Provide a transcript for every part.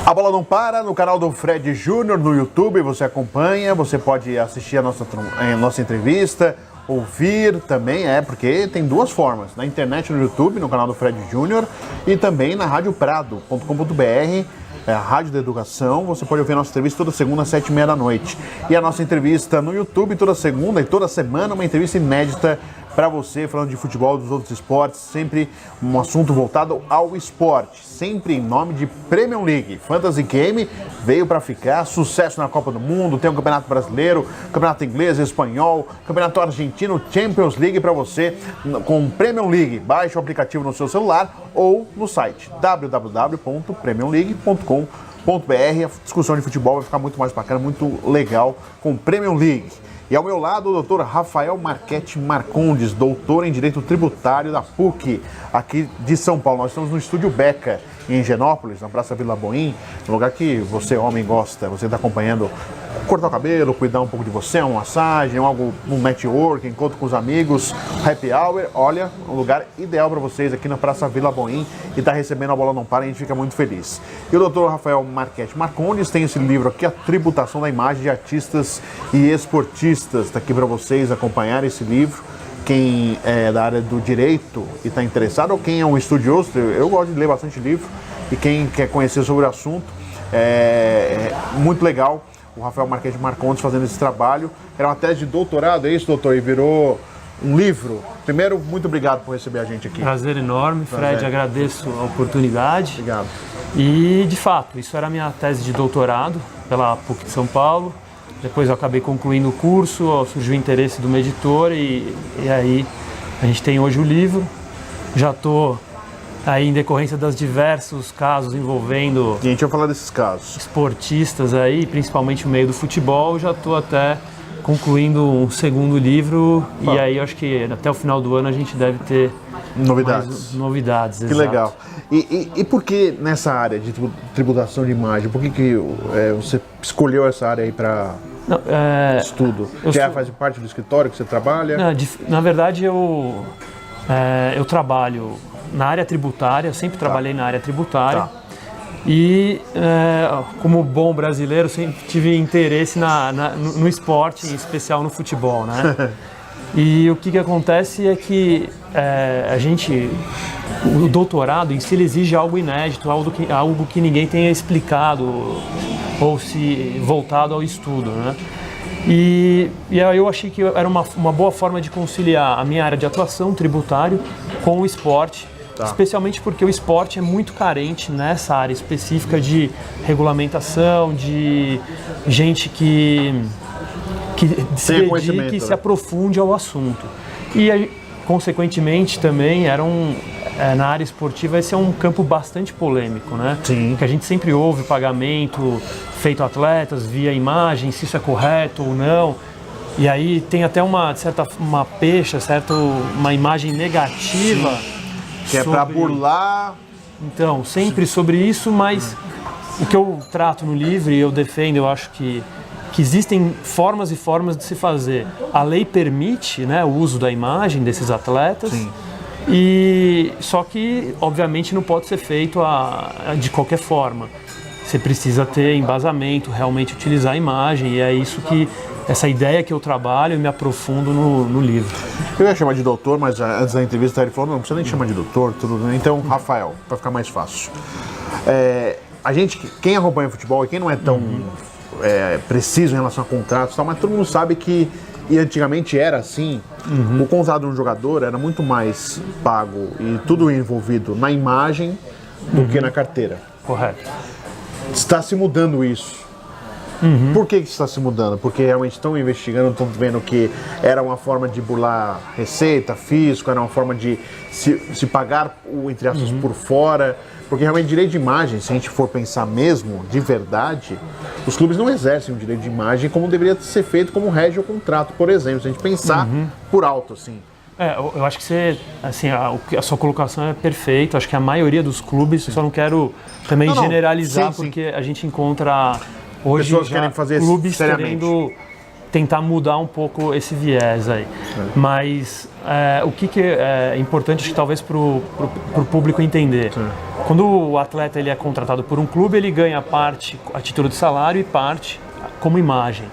A Bola Não Para, no canal do Fred Júnior, no YouTube, você acompanha, você pode assistir a nossa entrevista, ouvir também, porque tem duas formas, na internet, no YouTube, no canal do Fred Júnior, e também na radioprado.com.br, a Rádio da Educação. Você pode ouvir a nossa entrevista toda segunda às 7h30 da noite. E a nossa entrevista no YouTube toda segunda e toda semana, uma entrevista inédita para você, falando de futebol, dos outros esportes, sempre um assunto voltado ao esporte, sempre em nome de Premier League. Fantasy Game veio para ficar, sucesso na Copa do Mundo, tem o Campeonato Brasileiro, Campeonato Inglês, Espanhol, Campeonato Argentino, Champions League para você com Premier League. Baixe o aplicativo no seu celular ou no site www.premiumleague.com.br. A discussão de futebol vai ficar muito mais bacana, muito legal com Premier League. E ao meu lado, o doutor Rafael Marchetti Marcondes, doutor em Direito Tributário da PUC, aqui de São Paulo. Nós estamos no Estúdio Beca, em Higienópolis, na Praça Vila Boim, um lugar que você, homem, gosta. Você está acompanhando cortar o cabelo, cuidar um pouco de você, uma massagem, um network, encontro com os amigos, happy hour. Olha, um lugar ideal para vocês aqui na Praça Vila Boim e está recebendo a Bola Não Para, e a gente fica muito feliz. E o doutor Rafael Marchetti Marcondes tem esse livro aqui, A Tributação da Imagem de Artistas e Esportistas. Está aqui para vocês acompanhar esse livro. Quem é da área do direito e está interessado, ou quem é um estudioso, eu gosto de ler bastante livro, e quem quer conhecer sobre o assunto, é muito legal o Rafael Marchetti Marcondes fazendo esse trabalho. Era uma tese de doutorado, é isso, doutor? E virou um livro. Primeiro, muito obrigado por receber a gente aqui. Prazer enorme, Fred, agradeço a oportunidade. Obrigado. E, de fato, isso era a minha tese de doutorado pela PUC de São Paulo. Depois eu acabei concluindo o curso, surgiu o interesse de uma editora e aí a gente tem hoje o livro. Já estou aí em decorrência dos diversos casos envolvendo... E a gente vai falar desses casos. Esportistas aí, principalmente no meio do futebol. Já estou até concluindo um segundo livro e aí eu acho que até o final do ano a gente deve ter novidades. Que legal. E por que nessa área de tributação de imagem? Por que você escolheu essa área aí para... estudo? Faz parte do escritório que você trabalha? Na verdade, eu trabalho na área tributária, sempre trabalhei na área tributária. Tá. E, como bom brasileiro, sempre tive interesse no esporte, em especial no futebol, né? E o que acontece é que o doutorado em si exige algo inédito, algo que ninguém tenha explicado ou se voltado ao estudo, né? E aí eu achei que era uma boa forma de conciliar a minha área de atuação, tributário, com o esporte, especialmente porque o esporte é muito carente nessa área específica de regulamentação, de gente que se dedique e se aprofunde ao assunto. E, consequentemente, também na área esportiva, esse é um campo bastante polêmico, né? Sim. Que a gente sempre ouve pagamento feito a atletas via imagem, se isso é correto ou não. E aí tem até uma imagem negativa. Sim. Que é para burlar. Então, sempre sobre isso, mas o que eu trato no livro e eu defendo, eu acho que existem formas e formas de se fazer. A lei permite, né, o uso da imagem desses atletas. Sim. Só que, obviamente, não pode ser feito de qualquer forma. Você precisa ter embasamento, realmente utilizar a imagem, e é isso essa ideia que eu trabalho e me aprofundo no livro. Eu ia chamar de doutor, mas antes da entrevista ele falou, não precisa nem chamar de doutor, tudo. Então, Rafael, para ficar mais fácil. Quem acompanha futebol e quem não é tão preciso em relação a contratos e tal, mas todo mundo sabe que, e antigamente era assim, o contrato de um jogador era muito mais pago e tudo envolvido na imagem do que na carteira. Correto. Está se mudando isso. Por que está se mudando? Porque realmente estão investigando, estão vendo que era uma forma de burlar receita, fisco, era uma forma de se pagar, entre aspas, por fora. Porque realmente direito de imagem, se a gente for pensar mesmo, de verdade, os clubes não exercem o direito de imagem como deveria ser feito, como rege o contrato, por exemplo. Se a gente pensar por alto, assim. Eu acho que a sua colocação é perfeita. Acho que a maioria dos clubes, só não quero também generalizar, porque a gente encontra hoje pessoas querem fazer clubes seriamente, querendo tentar mudar um pouco esse viés aí. Mas o que é importante, acho que talvez para o público entender. quando o atleta ele é contratado por um clube, ele ganha parte a título de salário e parte como imagem.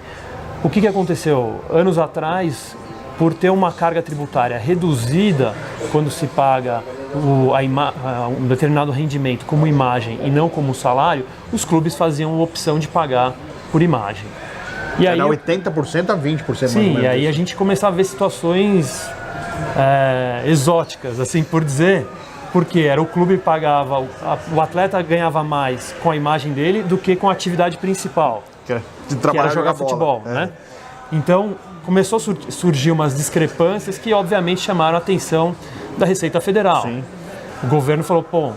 O que aconteceu? Anos atrás, por ter uma carga tributária reduzida quando se paga um determinado rendimento como imagem e não como salário, os clubes faziam a opção de pagar por imagem. E aí 80% a 20%. Sim, e aí a gente começava a ver situações exóticas, assim por dizer, porque era o clube pagava, o atleta ganhava mais com a imagem dele do que com a atividade principal, que era jogar futebol, né? Então começou a surgir umas discrepâncias que obviamente chamaram a atenção da Receita Federal. Sim. O governo falou, pô,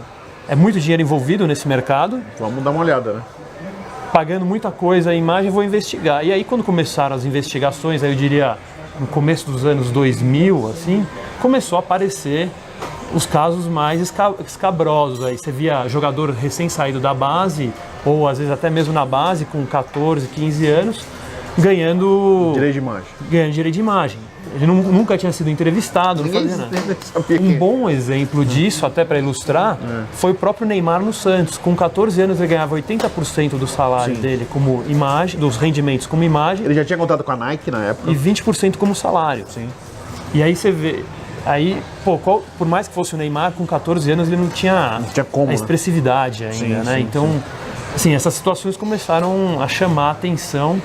é muito dinheiro envolvido nesse mercado. Vamos dar uma olhada, né? Pagando muita coisa a imagem, vou investigar. E aí quando começaram as investigações, aí eu diria no começo dos anos 2000, assim, começou a aparecer os casos mais escabrosos. Aí você via jogador recém-saído da base, ou às vezes até mesmo na base, com 14, 15 anos, ganhando direito de imagem. Ele nunca tinha sido entrevistado, não fazia nada. Um bom exemplo disso, até para ilustrar, foi o próprio Neymar no Santos. Com 14 anos ele ganhava 80% do salário dele como imagem, dos rendimentos como imagem. Ele já tinha contrato com a Nike na época. E 20% como salário. Sim. E aí você vê, aí, pô, por mais que fosse o Neymar, com 14 anos ele não tinha como, a expressividade ainda, né? Então, assim, essas situações começaram a chamar a atenção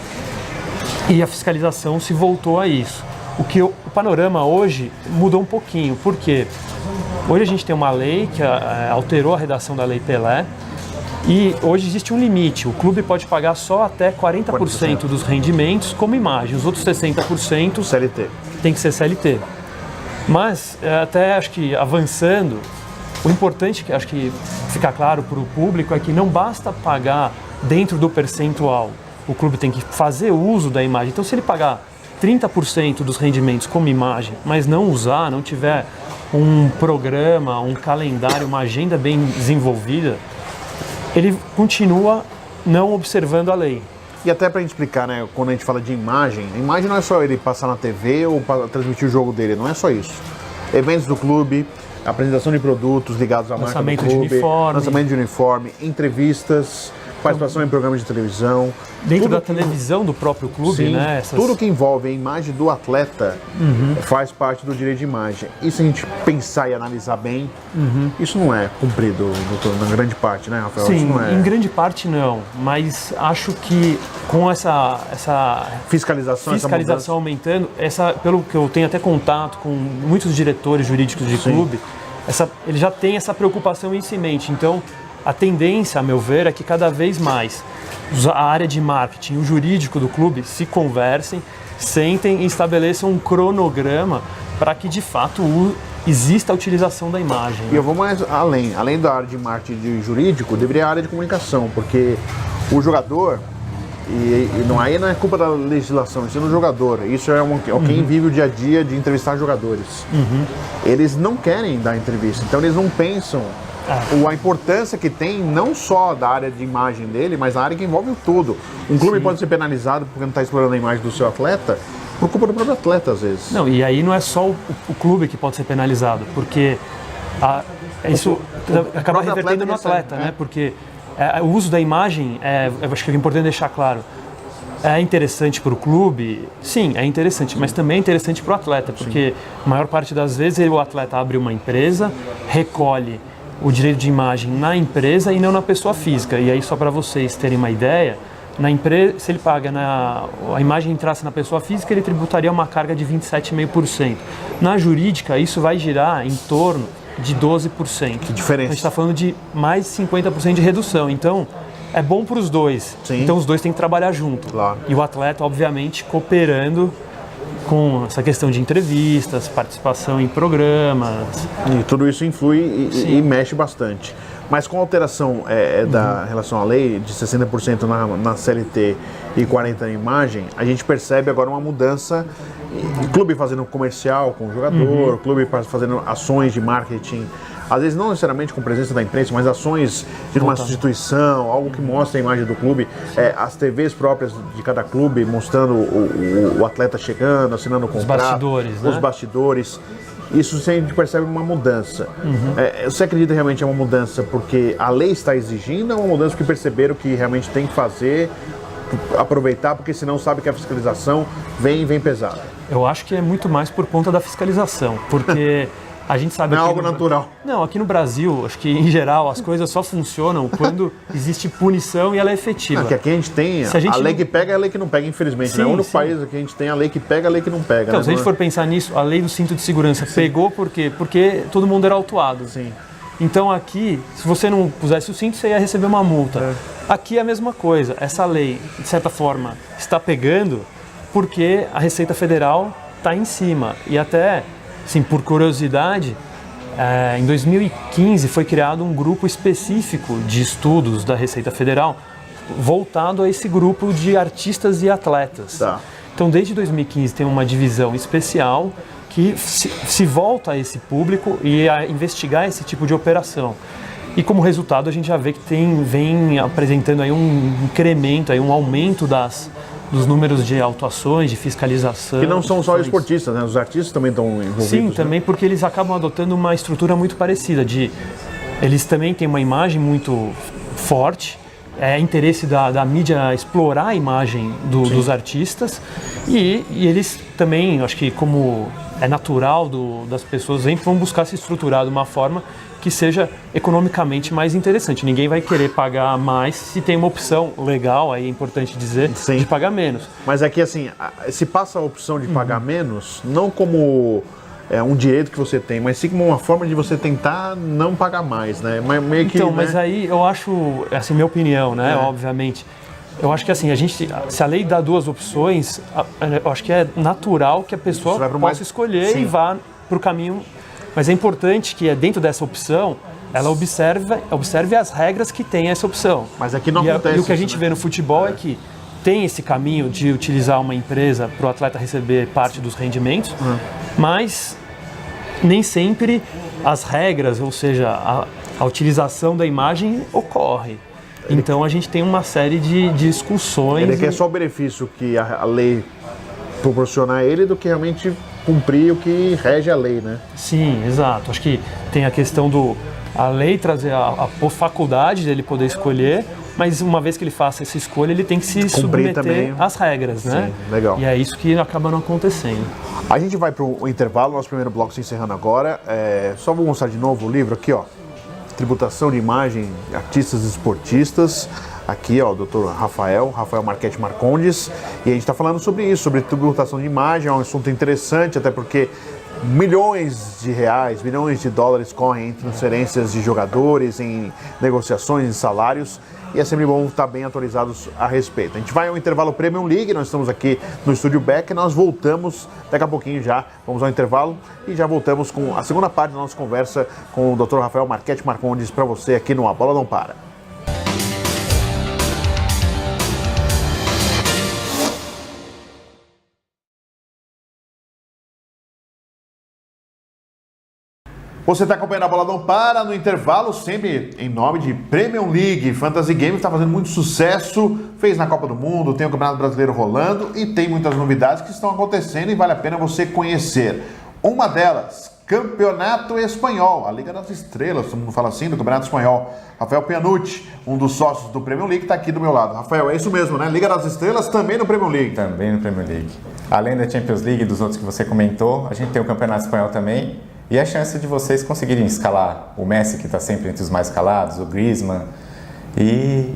e a fiscalização se voltou a isso. O panorama hoje mudou um pouquinho, por quê? Hoje a gente tem uma lei que alterou a redação da Lei Pelé e hoje existe um limite. O clube pode pagar só até 40% dos rendimentos como imagem, os outros 60% CLT. Tem que ser CLT. Mas, até acho que avançando, o importante que acho que fica claro para o público é que não basta pagar dentro do percentual. O clube tem que fazer uso da imagem. Então, se ele pagar 30% dos rendimentos como imagem, mas não usar, não tiver um programa, um calendário, uma agenda bem desenvolvida, ele continua não observando a lei. E até pra gente explicar, né, quando a gente fala de imagem, a imagem não é só ele passar na TV ou transmitir o jogo dele, não é só isso. Eventos do clube, apresentação de produtos ligados à marca do clube, lançamento de uniforme, entrevistas, participação em programas de televisão. Dentro da televisão do próprio clube, né? Tudo que envolve a imagem do atleta faz parte do direito de imagem. E se a gente pensar e analisar bem, isso não é cumprido na grande parte, né, Rafael? Sim, isso não é... em grande parte não, mas acho que com essa fiscalização aumentando, pelo que eu tenho até contato com muitos diretores jurídicos de clube, ele já tem essa preocupação em si mente. Então, a tendência, a meu ver, é que cada vez mais a área de marketing e o jurídico do clube se conversem, sentem e estabeleçam um cronograma para que, de fato, exista a utilização da imagem. E eu vou mais além. Além da área de marketing e jurídico, deveria a área de comunicação, porque o jogador, aí não é culpa da legislação, isso é do jogador. Isso é quem vive o dia a dia de entrevistar jogadores. Eles não querem dar entrevista, então eles não pensam a importância que tem não só da área de imagem dele, mas a área que envolve o todo. Um clube pode ser penalizado porque não está explorando a imagem do seu atleta por culpa do próprio atleta, às vezes. Não, e aí não é só o clube que pode ser penalizado, porque isso acaba revertendo no atleta, né? Porque o uso da imagem, eu acho que é importante deixar claro, é interessante para o clube? Sim, é interessante, mas também é interessante para o atleta, porque a maior parte das vezes o atleta abre uma empresa, recolhe o direito de imagem na empresa e não na pessoa física. E aí, só para vocês terem uma ideia, na empresa, se ele paga a imagem entrasse na pessoa física, ele tributaria uma carga de 27,5%. Na jurídica, isso vai girar em torno de 12%. Que diferença. A gente está falando de mais de 50% de redução. Então, é bom para os dois. Então, os dois têm que trabalhar junto. Claro. E o atleta, obviamente, cooperando com essa questão de entrevistas, participação em programas. E tudo isso influi e mexe bastante. Mas com a alteração da relação à lei, de 60% na CLT e 40% na imagem, a gente percebe agora uma mudança. Clube fazendo comercial com o jogador, clube fazendo ações de marketing, às vezes não necessariamente com presença da imprensa, mas ações de uma substituição, algo que mostra a imagem do clube, as TVs próprias de cada clube mostrando o atleta chegando, assinando o contrato, os bastidores, né? Os bastidores. isso a gente percebe uma mudança. Você acredita realmente é uma mudança porque a lei está exigindo ou é uma mudança porque perceberam que realmente tem que fazer, aproveitar, porque senão sabe que a fiscalização vem pesada? Eu acho que é muito mais por conta da fiscalização, porque a gente sabe não é que algo natural. Não, aqui no Brasil, acho que em geral as coisas só funcionam quando existe punição e ela é efetiva. Que aqui a gente tem a lei que pega e a lei que não pega, infelizmente. Sim, é o único país que a gente tem a lei que pega e a lei que não pega. Então, se a gente for pensar nisso, a lei do cinto de segurança pegou por quê? Porque todo mundo era autuado. Sim. Então aqui, se você não pusesse o cinto, você ia receber uma multa. Aqui é a mesma coisa. Essa lei, de certa forma, está pegando porque a Receita Federal está em cima. E até, assim, por curiosidade, em 2015 foi criado um grupo específico de estudos da Receita Federal voltado a esse grupo de artistas e atletas. Tá. Então, desde 2015 tem uma divisão especial que se volta a esse público e a investigar esse tipo de operação. E como resultado a gente já vê que vem apresentando aí um incremento, aí um aumento dos números de autuações, de fiscalização. Que não são só esportistas, né? Os artistas também estão envolvidos. Sim, também porque eles acabam adotando uma estrutura muito parecida. Eles também têm uma imagem muito forte, é interesse da mídia explorar a imagem dos artistas e eles também, acho que como é natural das pessoas, sempre vão buscar se estruturar de uma forma que seja economicamente mais interessante. Ninguém vai querer pagar mais se tem uma opção legal, aí é importante dizer, Sim. de pagar menos. Mas é que assim, se passa a opção de pagar menos, não como um direito que você tem, mas sim como uma forma de você tentar não pagar mais, né? Meio que, então, mas aí eu acho, assim, minha opinião, né, obviamente, eu acho que assim, se a lei dá duas opções, eu acho que é natural que a pessoa possa escolher e vá para o caminho. Mas é importante que dentro dessa opção, ela observe as regras que tem essa opção. Mas aqui não acontece. E o que a gente vê no futebol é que tem esse caminho de utilizar uma empresa para o atleta receber parte dos rendimentos, mas nem sempre as regras, ou seja, a utilização da imagem ocorre. Então a gente tem uma série de discussões. Ele quer só o benefício que a lei proporciona a ele do que realmente cumprir o que rege a lei, né? Sim, exato. Acho que tem a questão a lei trazer a faculdade dele poder escolher, mas uma vez que ele faça essa escolha, ele tem que se submeter também às regras, né? Sim, legal. E é isso que acaba não acontecendo. A gente vai para o intervalo, nosso primeiro bloco se encerrando agora. Só vou mostrar de novo o livro aqui, ó. Tributação de imagem, artistas e esportistas. Aqui, ó, o Dr. Rafael Marchetti Marcondes. E a gente está falando sobre isso, sobre tributação de imagem. É um assunto interessante, até porque milhões de reais, milhões de dólares correm em transferências de jogadores, em negociações, em salários. E é sempre bom estar bem atualizados a respeito. A gente vai ao intervalo Premier League, nós estamos aqui no Estúdio Beck, nós voltamos daqui a pouquinho já, vamos ao intervalo e já voltamos com a segunda parte da nossa conversa com o Dr. Rafael Marchetti Marcondes para você aqui no A Bola Não Para. Você está acompanhando a Bola Não Para no intervalo, sempre em nome de Premier League. Fantasy Games está fazendo muito sucesso, fez na Copa do Mundo, tem o Campeonato Brasileiro rolando e tem muitas novidades que estão acontecendo e vale a pena você conhecer. Uma delas, Campeonato Espanhol, a Liga das Estrelas, todo mundo fala assim, do Campeonato Espanhol. Rafael Pianucci, um dos sócios do Premier League, está aqui do meu lado. Rafael, é isso mesmo, né? Liga das Estrelas também no Premier League. Também no Premier League. Além da Champions League e dos outros que você comentou, a gente tem o Campeonato Espanhol também. E a chance de vocês conseguirem escalar o Messi, que está sempre entre os mais escalados, o Griezmann, e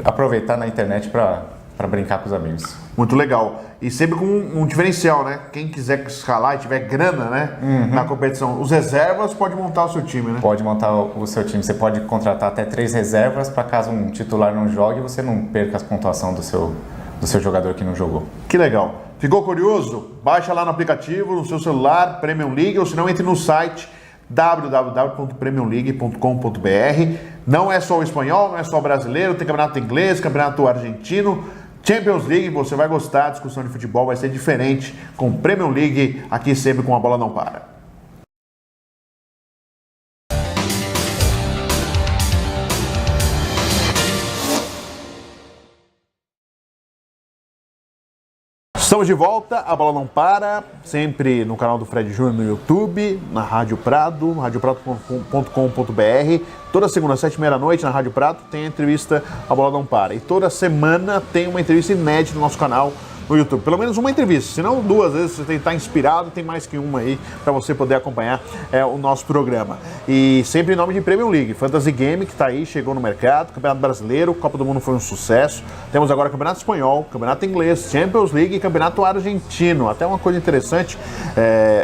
aproveitar na internet para brincar com os amigos. Muito legal. E sempre com um diferencial, né? Quem quiser escalar e tiver grana, né, na competição, os reservas pode montar o seu time, né? Pode montar o seu time. Você pode contratar até 3 reservas para caso um titular não jogue, você não perca a pontuação do seu jogador que não jogou. Que legal. Ficou curioso? Baixa lá no aplicativo, no seu celular, Premier League, ou se não, entre no site www.premiumleague.com.br. Não é só o espanhol, não é só o brasileiro, tem campeonato inglês, campeonato argentino, Champions League, você vai gostar, a discussão de futebol vai ser diferente com Premier League, aqui sempre com a Bola Não Para. Estamos Estamos de volta, a bola não para, sempre no canal do Fred Júnior no YouTube, na Rádio Prado, radioprado.com.br. Toda segunda, 7h30 da noite, na Rádio Prado, tem a entrevista A Bola Não Para. E toda semana tem uma entrevista inédita no nosso canal no YouTube. Pelo menos uma entrevista, se não duas vezes, você tem que estar inspirado, tem mais que uma aí para você poder acompanhar o nosso programa. E sempre em nome de Premier League, Fantasy Game, que está aí, chegou no mercado, Campeonato Brasileiro, Copa do Mundo foi um sucesso. Temos agora Campeonato Espanhol, Campeonato Inglês, Champions League e Campeonato Argentino. Até uma coisa interessante,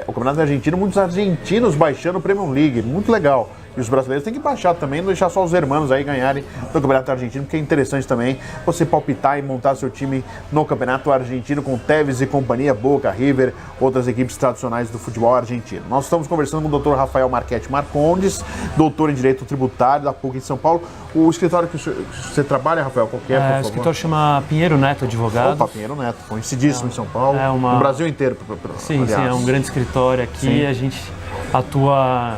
o Campeonato Argentino, muitos argentinos baixando o Premier League, muito legal. E os brasileiros têm que baixar também, não deixar só os hermanos aí ganharem no Campeonato Argentino, porque é interessante também você palpitar e montar seu time no Campeonato Argentino com Tevez e companhia, Boca, River, outras equipes tradicionais do futebol argentino. Nós estamos conversando com o Dr. Rafael Marchetti Marcondes, doutor em Direito Tributário da PUC de São Paulo. O escritório que você trabalha, Rafael, qual que é, por favor? O escritório chama Pinheiro Neto Advogados. Opa, Pinheiro Neto, conhecidíssimo em São Paulo, no Brasil inteiro. Sim, é um grande escritório aqui, sim. A gente atua...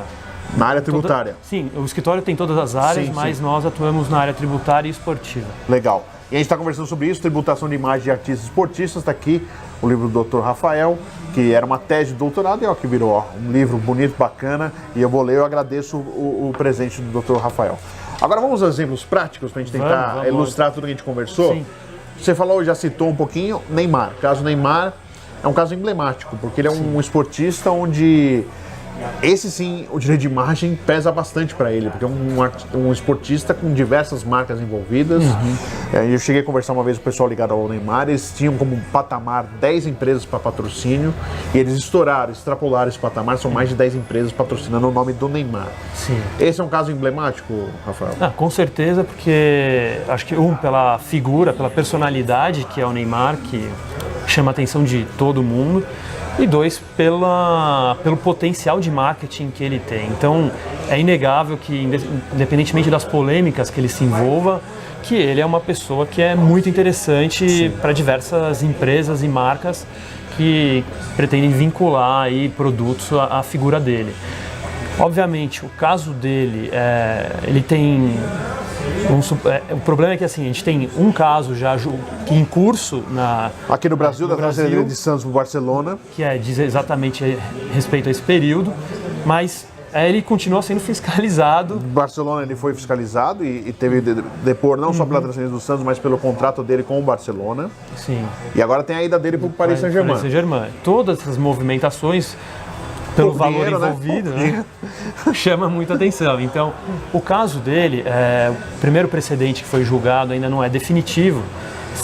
Na área tributária? Sim, o escritório tem todas as áreas, mas nós atuamos na área tributária e esportiva. Legal. E a gente está conversando sobre isso, tributação de imagem de artistas esportistas. Está aqui o livro do Dr. Rafael, que era uma tese de doutorado, e ó, que virou um livro bonito, bacana, e eu vou ler, eu agradeço o presente do Dr. Rafael. Agora vamos aos exemplos práticos para a gente tentar ilustrar tudo que a gente conversou. Sim. Você falou, já citou um pouquinho, Neymar. O caso Neymar é um caso emblemático, porque ele é um esportista onde... Esse sim, o direito de imagem pesa bastante para ele, porque é um esportista com diversas marcas envolvidas. Eu cheguei a conversar uma vez com o pessoal ligado ao Neymar, eles tinham como patamar 10 empresas para patrocínio e eles extrapolaram esse patamar, são mais de 10 empresas patrocinando o nome do Neymar. Sim. Esse é um caso emblemático, Rafael? Com certeza, porque acho que pela figura, pela personalidade que é o Neymar, que chama a atenção de todo mundo. E 2, pelo potencial de marketing que ele tem. Então, é inegável que, independentemente das polêmicas que ele se envolva, que ele é uma pessoa que é muito interessante para diversas empresas e marcas que pretendem vincular aí produtos à figura dele. Obviamente, o caso dele, ele tem... o problema é que assim, a gente tem um caso já em curso aqui no Brasil, da transferência de Santos para o Barcelona, que diz exatamente respeito a esse período, mas ele continua sendo fiscalizado. O Barcelona ele foi fiscalizado e teve de depor não só pela transferência do Santos, mas pelo contrato dele com o Barcelona. Sim. E agora tem a ida dele para o Paris Saint-Germain. Todas essas movimentações pelo valor envolvido, né? Chama muita atenção. Então, o caso dele, o primeiro precedente que foi julgado ainda não é definitivo,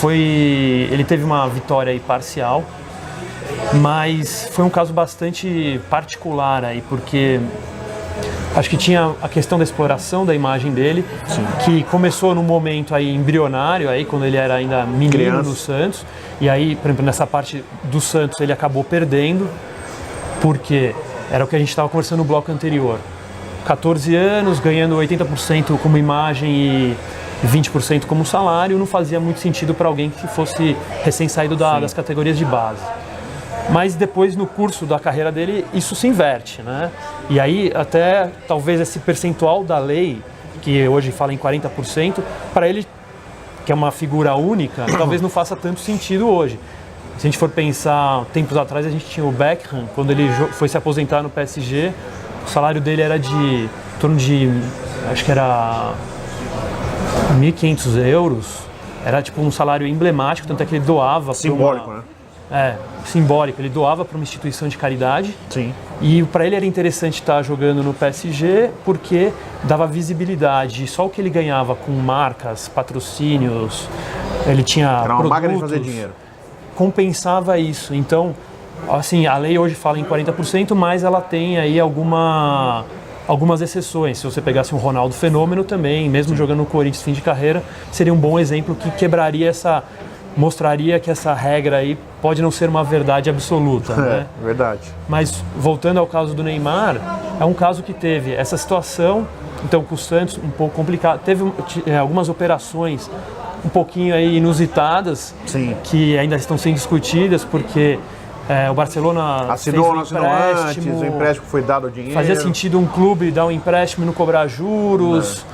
ele teve uma vitória aí parcial, mas foi um caso bastante particular aí, porque acho que tinha a questão da exploração da imagem dele, que começou num momento aí embrionário, aí, quando ele era ainda menino no Santos, e aí, por exemplo, nessa parte do Santos ele acabou perdendo, porque era o que a gente estava conversando no bloco anterior. 14 anos, ganhando 80% como imagem e 20% como salário, não fazia muito sentido para alguém que fosse recém-saído das categorias de base. Mas depois, no curso da carreira dele, isso se inverte, né? E aí, até talvez esse percentual da lei, que hoje fala em 40%, para ele, que é uma figura única, talvez não faça tanto sentido hoje. Se a gente for pensar, tempos atrás a gente tinha o Beckham, quando ele foi se aposentar no PSG, o salário dele era em torno de, acho que era 1.500 euros, era tipo um salário emblemático, tanto é que ele doava... Simbólico, né? Simbólico, ele doava para uma instituição de caridade. Sim. E para ele era interessante estar jogando no PSG porque dava visibilidade, só o que ele ganhava com marcas, patrocínios, ele tinha era uma produtos, máquina de fazer dinheiro. Compensava isso. Então, assim, a lei hoje fala em 40%, mas ela tem aí algumas exceções. Se você pegasse um Ronaldo Fenômeno também, mesmo jogando no Corinthians fim de carreira, seria um bom exemplo que quebraria mostraria que essa regra aí pode não ser uma verdade absoluta, né? Verdade. Mas, voltando ao caso do Neymar, é um caso que teve essa situação, então com o Santos um pouco complicado, teve algumas operações um pouquinho aí inusitadas, que ainda estão sendo discutidas, porque o Barcelona assinou antes, o empréstimo foi dado ao dinheiro. Fazia sentido um clube dar um empréstimo e não cobrar juros,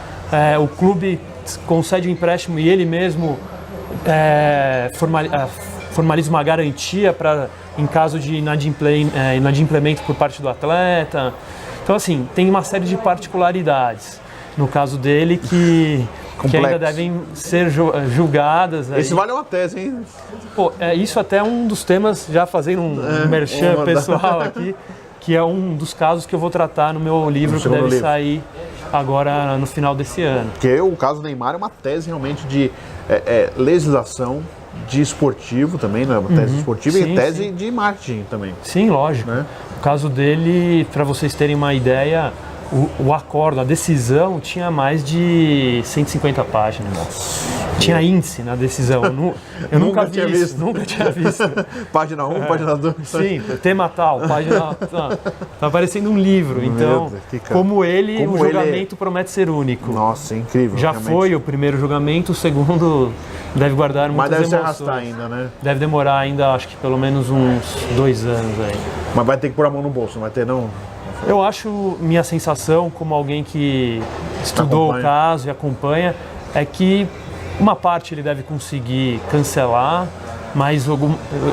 o clube concede o empréstimo e ele mesmo formaliza uma garantia em caso de inadimplemento por parte do atleta. Então, assim, tem uma série de particularidades no caso dele que ainda devem ser julgadas. Esse vale uma tese, hein? Pô, isso até é um dos temas, já fazendo um merchan pessoal aqui, que é um dos casos que eu vou tratar no meu livro, que deve sair agora no final desse ano. Porque o caso do Neymar é uma tese realmente de legislação de esportivo também, não é uma tese esportiva, e tese de marketing também. Sim, lógico. Né? O caso dele, para vocês terem uma ideia, o acordo, a decisão tinha mais de 150 páginas. Nossa. Tinha índice na decisão. Eu nunca tinha visto. Nunca tinha visto. Página 1, página 2. Sim, tema tal, página... Tá parecendo um livro. Então, como o julgamento promete ser único. Nossa, incrível. Já realmente. Foi o primeiro julgamento, o segundo deve guardar muitas emoções. Mas deve se arrastar ainda, né? Deve demorar ainda, acho que pelo menos uns 2 anos aí. Mas vai ter que pôr a mão no bolso, não vai ter não? Eu acho, minha sensação como alguém que estudou o caso e acompanha, é que uma parte ele deve conseguir cancelar, mas eu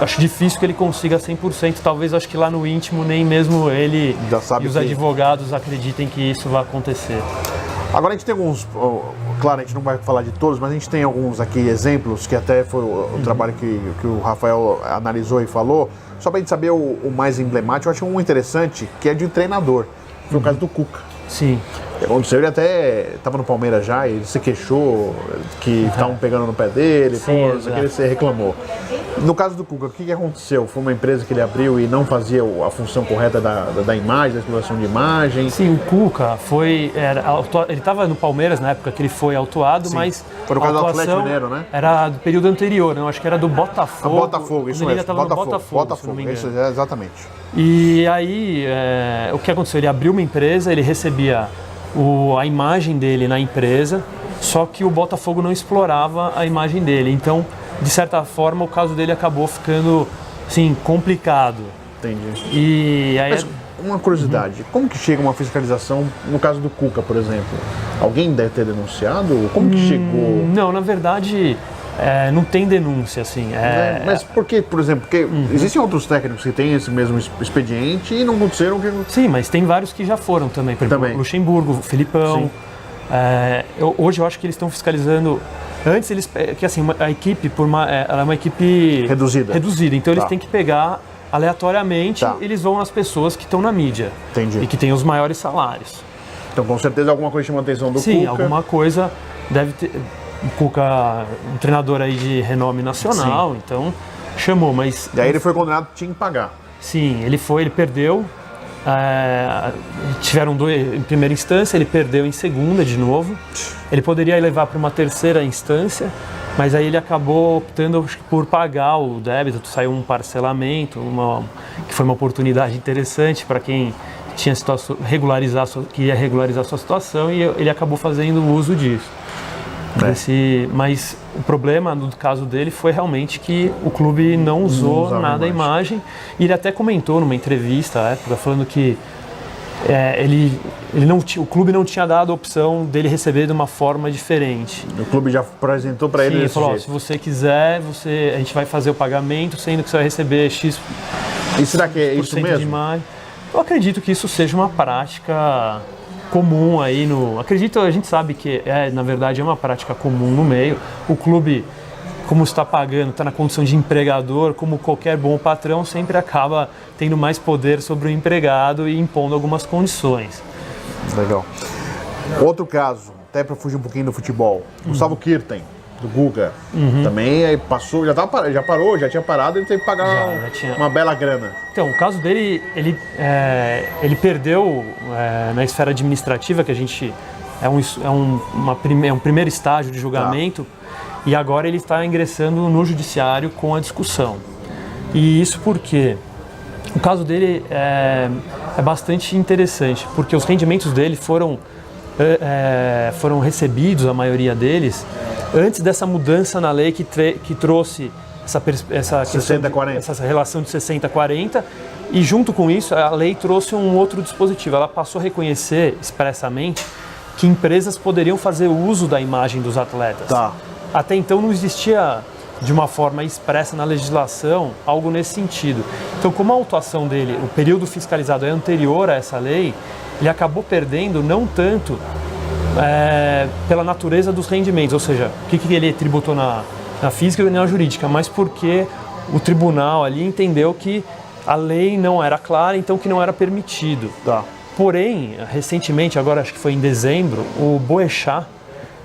acho difícil que ele consiga 100%. Talvez, acho que lá no íntimo nem mesmo ele e os advogados acreditem que isso vai acontecer. Agora a gente tem alguns, claro, a gente não vai falar de todos, mas a gente tem alguns aqui exemplos, que até foi o trabalho que o Rafael analisou e falou, só para a gente saber o mais emblemático. Eu acho um interessante, que é de um treinador, foi o caso do Cuca. Sim. O que aconteceu, ele até estava no Palmeiras já, e ele se queixou que estavam pegando no pé dele, ele se reclamou. No caso do Cuca, o que aconteceu? Foi uma empresa que ele abriu e não fazia a função correta da imagem, da exploração de imagem? Sim, o Cuca ele estava no Palmeiras na época que ele foi autuado, mas foi no caso do Atlético Mineiro, né? Era do período anterior, não? Acho que era do Botafogo. Botafogo, isso mesmo. Ele estava no Botafogo, isso, exatamente. E aí, o que aconteceu? Ele abriu uma empresa, ele recebia a imagem dele na empresa, só que o Botafogo não explorava a imagem dele. Então, de certa forma, o caso dele acabou ficando, assim, complicado. Entendi. E aí... Mas uma curiosidade, como que chega uma fiscalização no caso do Cuca, por exemplo? Alguém deve ter denunciado? Como que chegou? Não, na verdade... não tem denúncia, assim. Mas por que, por exemplo, porque existem outros técnicos que têm esse mesmo expediente e não aconteceram que... Sim, mas tem vários que já foram também. Por exemplo, o Luxemburgo, o Filipão. Hoje eu acho que eles estão fiscalizando... Antes eles... Que assim, a equipe, ela é uma equipe... Reduzida. Então eles têm que pegar aleatoriamente, eles vão nas pessoas que estão na mídia. Entendi. E que têm os maiores salários. Então com certeza alguma coisa chama a atenção do Cuca. Sim, alguma coisa deve ter... O Cuca, um treinador aí de renome nacional, então chamou, mas... E aí ele foi condenado, tinha que pagar. Sim, ele perdeu, tiveram em primeira instância, ele perdeu em segunda de novo. Ele poderia levar para uma terceira instância, mas aí ele acabou optando por pagar o débito, saiu um parcelamento, que foi uma oportunidade interessante para quem tinha queria regularizar a sua situação, e ele acabou fazendo uso disso. Mas o problema no caso dele foi realmente que o clube não usou nada a imagem. E ele até comentou numa entrevista à época, falando que o clube não tinha dado a opção dele receber de uma forma diferente. O clube já apresentou para ele. Sim, ele falou: se você quiser, a gente vai fazer o pagamento, sendo que você vai receber X%. E será que é isso mesmo? De imagem. Eu acredito que isso seja uma prática comum aí a gente sabe que na verdade é uma prática comum no meio. O clube, como está pagando, está na condição de empregador, como qualquer bom patrão, sempre acaba tendo mais poder sobre o empregado e impondo algumas condições. Legal. Outro caso, até para fugir um pouquinho do futebol, Gustavo Kirten, do Guga, também aí passou, já tinha parado, ele teve que pagar uma bela grana. Então, o caso dele, ele perdeu na esfera administrativa, que a gente é um primeiro estágio de julgamento, e agora ele está ingressando no judiciário com a discussão. E isso porque o caso dele é bastante interessante, porque os rendimentos dele foram recebidos, a maioria deles, antes dessa mudança na lei que trouxe essa relação de 60-40, e junto com isso a lei trouxe um outro dispositivo. Ela passou a reconhecer expressamente que empresas poderiam fazer uso da imagem dos atletas. Até então não existia de uma forma expressa na legislação algo nesse sentido. Então, como a autuação dele, o período fiscalizado é anterior a essa lei, ele acabou perdendo não tanto pela natureza dos rendimentos, ou seja, o que ele tributou na física e na jurídica, mas porque o tribunal ali entendeu que a lei não era clara, então que não era permitido. Tá. Porém, recentemente, agora acho que foi em dezembro, o Boechat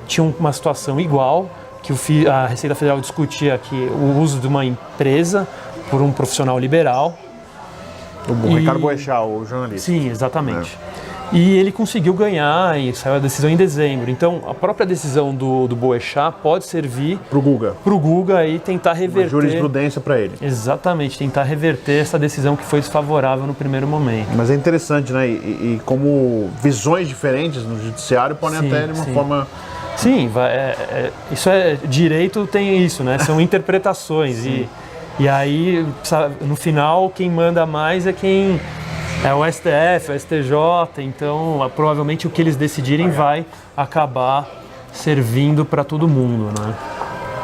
tinha uma situação igual, que a Receita Federal discutia que o uso de uma empresa por um profissional liberal. O Ricardo Boechat, o jornalista. Sim, exatamente. E ele conseguiu ganhar e saiu a decisão em dezembro. Então, a própria decisão do Boechat pode servir Pro Guga e tentar reverter... Uma jurisprudência para ele. Exatamente, tentar reverter essa decisão que foi desfavorável no primeiro momento. Mas é interessante, né? E como visões diferentes no judiciário podem até de uma forma... Sim, isso é direito, tem isso, né? São interpretações e aí no final quem manda mais é quem é o STF, o STJ. Então provavelmente o que eles decidirem vai acabar servindo para todo mundo, né?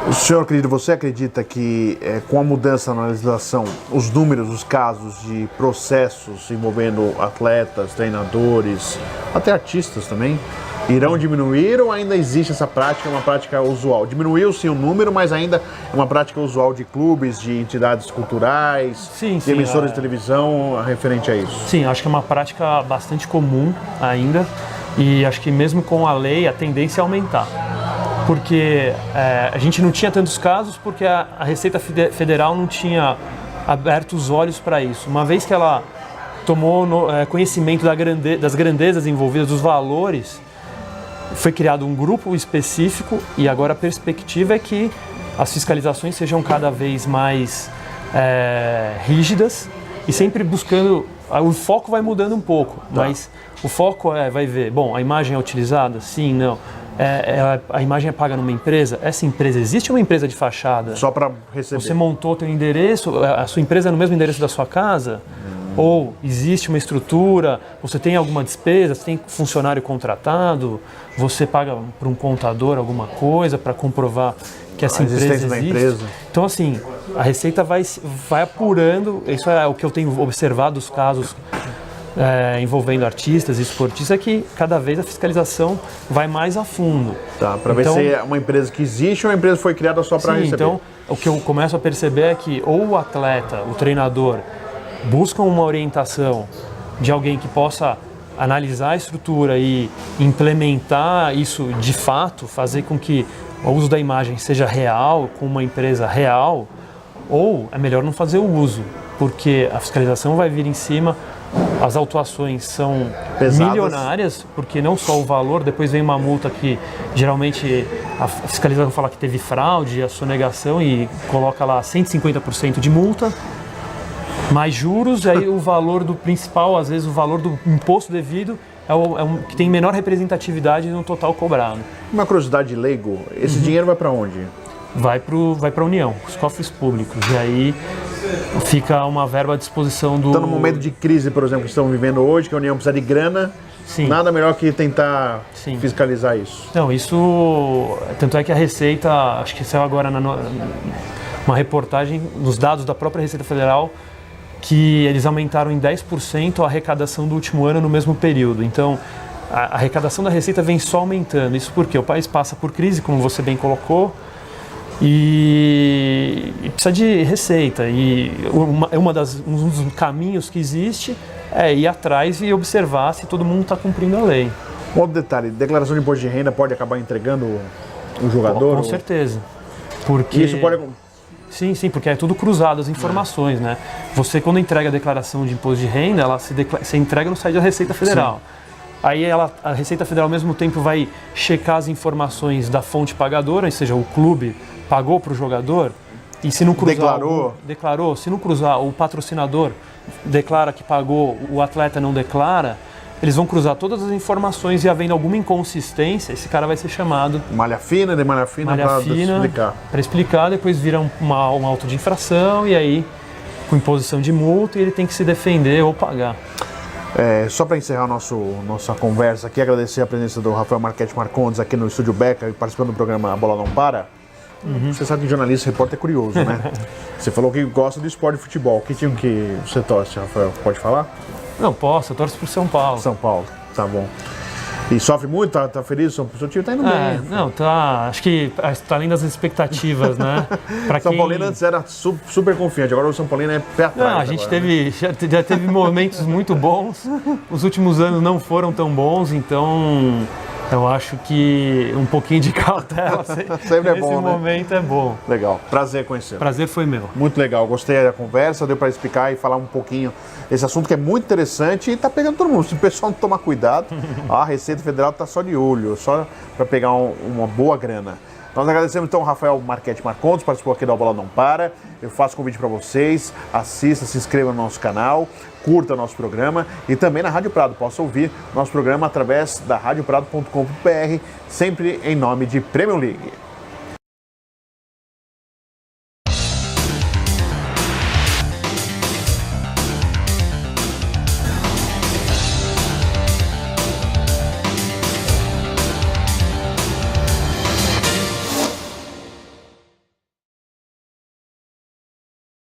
O senhor, querido, você acredita que com a mudança na legislação, os números, os casos de processos envolvendo atletas, treinadores, até artistas também, irão diminuir ou ainda existe essa prática, uma prática usual? Diminuiu sim o número, mas ainda é uma prática usual de clubes, de entidades culturais, de emissoras de televisão referente a isso? Sim, acho que é uma prática bastante comum ainda e acho que mesmo com a lei a tendência é aumentar. Porque a gente não tinha tantos casos porque a Receita Federal não tinha aberto os olhos para isso. Uma vez que ela tomou conhecimento das grandezas envolvidas, dos valores, foi criado um grupo específico e agora a perspectiva é que as fiscalizações sejam cada vez mais rígidas e sempre buscando... O foco vai mudando um pouco, mas o foco vai ver, bom, a imagem é utilizada? Sim, não. A imagem é paga numa empresa? Essa empresa, existe uma empresa de fachada? Só para receber. Você montou teu endereço, a sua empresa é no mesmo endereço da sua casa? Ou existe uma estrutura, você tem alguma despesa, você tem funcionário contratado, você paga para um contador alguma coisa para comprovar que essa empresa existe. Da empresa. Então, assim, a Receita vai apurando, isso é o que eu tenho observado dos casos envolvendo artistas e esportistas, é que cada vez a fiscalização vai mais a fundo. Tá, para ver se é uma empresa que existe ou uma empresa foi criada só para receber. Então, o que eu começo a perceber é que ou o atleta, o treinador, buscam uma orientação de alguém que possa analisar a estrutura e implementar isso de fato, fazer com que o uso da imagem seja real, com uma empresa real, ou é melhor não fazer o uso, porque a fiscalização vai vir em cima, as autuações são pesadas, milionárias, porque não só o valor, depois vem uma multa que geralmente a fiscalização fala que teve fraude, a sonegação e coloca lá 150% de multa, mais juros, aí o valor do principal, às vezes o valor do imposto devido é o que tem menor representatividade no total cobrado. Uma curiosidade leigo, esse dinheiro vai para onde? Vai para a União, os cofres públicos, e aí fica uma verba à disposição do... Então, no momento de crise, por exemplo, que estamos vivendo hoje, que a União precisa de grana, nada melhor que tentar fiscalizar isso. Não, isso... Tanto é que a Receita, acho que saiu agora uma reportagem nos dados da própria Receita Federal, que eles aumentaram em 10% a arrecadação do último ano no mesmo período. Então, a arrecadação da Receita vem só aumentando. Isso porque o país passa por crise, como você bem colocou, e precisa de receita. E um dos caminhos que existe é ir atrás e observar se todo mundo está cumprindo a lei. Um outro detalhe, declaração de imposto de renda pode acabar entregando o jogador? Com certeza. Porque... Isso pode... Sim, porque é tudo cruzado as informações, né? Você, quando entrega a declaração de imposto de renda, ela se entrega no site da Receita Federal. Sim. Aí a Receita Federal, ao mesmo tempo, vai checar as informações da fonte pagadora, ou seja, o clube pagou para o jogador, e se não cruzar... Declarou. Se não cruzar, o patrocinador declara que pagou, o atleta não declara, eles vão cruzar todas as informações e, havendo alguma inconsistência, esse cara vai ser chamado... Malha fina para explicar, depois vira um auto de infração e aí com imposição de multa e ele tem que se defender ou pagar. Só para encerrar nossa conversa aqui, agradecer a presença do Rafael Marquete Marcondes aqui no Estúdio Beca, participando do programa A Bola Não Para. Você sabe que jornalista, repórter é curioso, né? Você falou que gosta do esporte de futebol. Que time que você torce, Rafael? Pode falar? Não, posso, eu torço pro São Paulo. São Paulo, tá bom. E sofre muito? Tá feliz? O seu time tá indo bem. Não, tá. Acho que tá além das expectativas, né? Pra São Paulino antes era super confiante, agora o São Paulino é pé atrás. Não, a gente agora, né? já teve momentos muito bons. Os últimos anos não foram tão bons, então eu acho que um pouquinho de cautela Sempre é bom, nesse né? momento é bom. Legal, prazer conhecer. Prazer foi meu. Muito legal, gostei da conversa, deu para explicar e falar um pouquinho esse assunto que é muito interessante e tá pegando todo mundo. Se o pessoal não tomar cuidado, a Receita Federal tá só de olho, só para pegar uma boa grana. Nós agradecemos então ao Rafael Marchetti Marcondes, participou aqui da Bola Não Para. Eu faço convite para vocês, assista, se inscreva no nosso canal, curta nosso programa e também na Rádio Prado. Possa ouvir nosso programa através da radioprado.com.br, sempre em nome de Premier League.